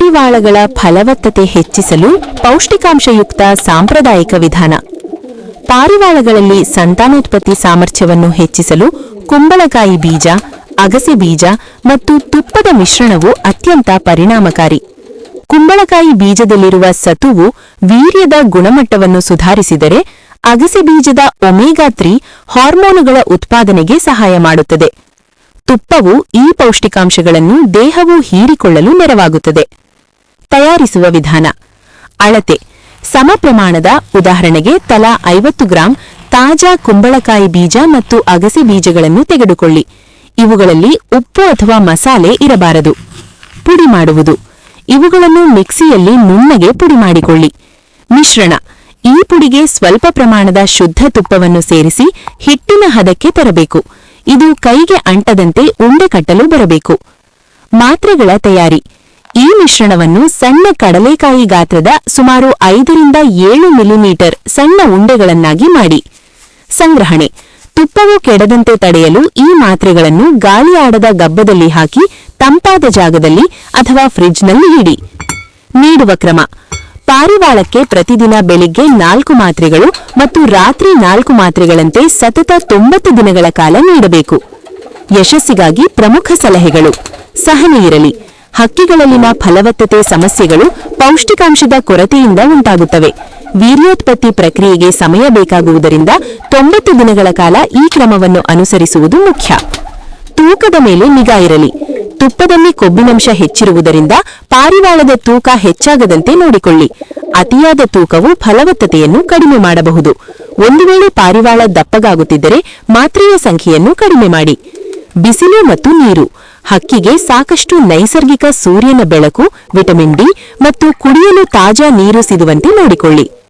ಪಾರಿವಾಳಗಳ ಫಲವತ್ತತೆ ಹೆಚ್ಚಿಸಲು ಪೌಷ್ಟಿಕಾಂಶಯುಕ್ತ ಸಾಂಪ್ರದಾಯಿಕ ವಿಧಾನ. ಪಾರಿವಾಳಗಳಲ್ಲಿ ಸಂತಾನೋತ್ಪತ್ತಿ ಸಾಮರ್ಥ್ಯವನ್ನು ಹೆಚ್ಚಿಸಲು ಕುಂಬಳಕಾಯಿ ಬೀಜ, ಅಗಸೆ ಬೀಜ ಮತ್ತು ತುಪ್ಪದ ಮಿಶ್ರಣವು ಅತ್ಯಂತ ಪರಿಣಾಮಕಾರಿ. ಕುಂಬಳಕಾಯಿ ಬೀಜದಲ್ಲಿರುವ ಸತುವು ವೀರ್ಯದ ಗುಣಮಟ್ಟವನ್ನು ಸುಧಾರಿಸಿದರೆ, ಅಗಸೆ ಬೀಜದ ಒಮೆಗಾ 3 ಹಾರ್ಮೋನುಗಳ ಉತ್ಪಾದನೆಗೆ ಸಹಾಯ ಮಾಡುತ್ತದೆ. ತುಪ್ಪವು ಈ ಪೌಷ್ಟಿಕಾಂಶಗಳನ್ನು ದೇಹವು ಹೀರಿಕೊಳ್ಳಲು ನೆರವಾಗುತ್ತದೆ. ತಯಾರಿಸುವ ವಿಧಾನ. ಅಳತೆ: ಸಮ ಪ್ರಮಾಣದ, ಉದಾಹರಣೆಗೆ ತಲಾ 50 ಗ್ರಾಂ ತಾಜಾ ಕುಂಬಳಕಾಯಿ ಬೀಜ ಮತ್ತು ಅಗಸೆ ಬೀಜಗಳನ್ನು ತೆಗೆದುಕೊಳ್ಳಿ. ಇವುಗಳಲ್ಲಿ ಉಪ್ಪು ಅಥವಾ ಮಸಾಲೆ ಇರಬಾರದು. ಪುಡಿ ಮಾಡುವುದು: ಇವುಗಳನ್ನು ಮಿಕ್ಸಿಯಲ್ಲಿ ನುಣ್ಣಗೆ ಪುಡಿ ಮಾಡಿಕೊಳ್ಳಿ. ಮಿಶ್ರಣ: ಈ ಪುಡಿಗೆ ಸ್ವಲ್ಪ ಪ್ರಮಾಣದ ಶುದ್ಧ ತುಪ್ಪವನ್ನು ಸೇರಿಸಿ ಹಿಟ್ಟಿನ ಹದಕ್ಕೆ ತರಬೇಕು. ಇದು ಕೈಗೆ ಅಂಟದಂತೆ ಉಂಡೆ ಕಟ್ಟಲು ಬರಬೇಕು. ಮಾತ್ರೆಗಳ ತಯಾರಿ. ಈ ಮಿಶ್ರಣವನ್ನು ಸಣ್ಣ ಕಡಲೆಕಾಯಿ ಗಾತ್ರದ ಸುಮಾರು 5 ರಿಂದ 7 ಮಿಲಿಮೀಟರ್ ಸಣ್ಣ ಉಂಡೆಗಳನ್ನಾಗಿ ಮಾಡಿ. ಸಂಗ್ರಹಣೆ: ತುಪ್ಪವು ಕೆಡದಂತೆ ತಡೆಯಲು ಈ ಮಾತ್ರೆಗಳನ್ನು ಗಾಳಿಯಾಡದ ಗಬ್ಬದಲ್ಲಿ ಹಾಕಿ ತಂಪಾದ ಜಾಗದಲ್ಲಿ ಅಥವಾ ಫ್ರಿಡ್ಜ್ನಲ್ಲಿ ಇಡಿ. ನೀಡುವ ಕ್ರಮ: ಪಾರಿವಾಳಕ್ಕೆ ಪ್ರತಿದಿನ ಬೆಳಿಗ್ಗೆ 4 ಮಾತ್ರೆಗಳು ಮತ್ತು ರಾತ್ರಿ 4 ಮಾತ್ರೆಗಳಂತೆ ಸತತ 90 ದಿನಗಳ ಕಾಲ ನೀಡಬೇಕು. ಯಶಸ್ಸಿಗಾಗಿ ಪ್ರಮುಖ ಸಲಹೆಗಳು. ಸಹನೆ ಇರಲಿ. ಹಕ್ಕಿಗಳಲ್ಲಿನ ಫಲವತ್ತತೆ ಸಮಸ್ಯೆಗಳು ಪೌಷ್ಟಿಕಾಂಶದ ಕೊರತೆಯಿಂದ ಉಂಟಾಗುತ್ತವೆ. ವೀರ್ಯೋತ್ಪತ್ತಿ ಪ್ರಕ್ರಿಯೆಗೆ ಸಮಯ ಬೇಕಾಗುವುದರಿಂದ 90 ದಿನಗಳ ಕಾಲ ಈ ಕ್ರಮವನ್ನು ಅನುಸರಿಸುವುದು ಮುಖ್ಯ. ತೂಕದ ಮೇಲೆ ನಿಗಾ ಇರಲಿ. ತುಪ್ಪದಲ್ಲಿ ಕೊಬ್ಬಿನಂಶ ಹೆಚ್ಚಿರುವುದರಿಂದ ಪಾರಿವಾಳದ ತೂಕ ಹೆಚ್ಚಾಗದಂತೆ ನೋಡಿಕೊಳ್ಳಿ. ಅತಿಯಾದ ತೂಕವು ಫಲವತ್ತತೆಯನ್ನು ಕಡಿಮೆ ಮಾಡಬಹುದು. ಒಂದು ವೇಳೆ ಪಾರಿವಾಳ ದಪ್ಪಗಾಗುತ್ತಿದ್ದರೆ ಮಾತ್ರೆಯ ಸಂಖ್ಯೆಯನ್ನು ಕಡಿಮೆ ಮಾಡಿ. ಬಿಸಿಲು ಮತ್ತು ನೀರು: ಹಕ್ಕಿಗೆ ಸಾಕಷ್ಟು ನೈಸರ್ಗಿಕ ಸೂರ್ಯನ ಬೆಳಕು, ವಿಟಮಿನ್ ಡಿ ಮತ್ತು ಕುಡಿಯಲು ತಾಜಾ ನೀರು ಸಿಗುವಂತೆ ನೋಡಿಕೊಳ್ಳಿ.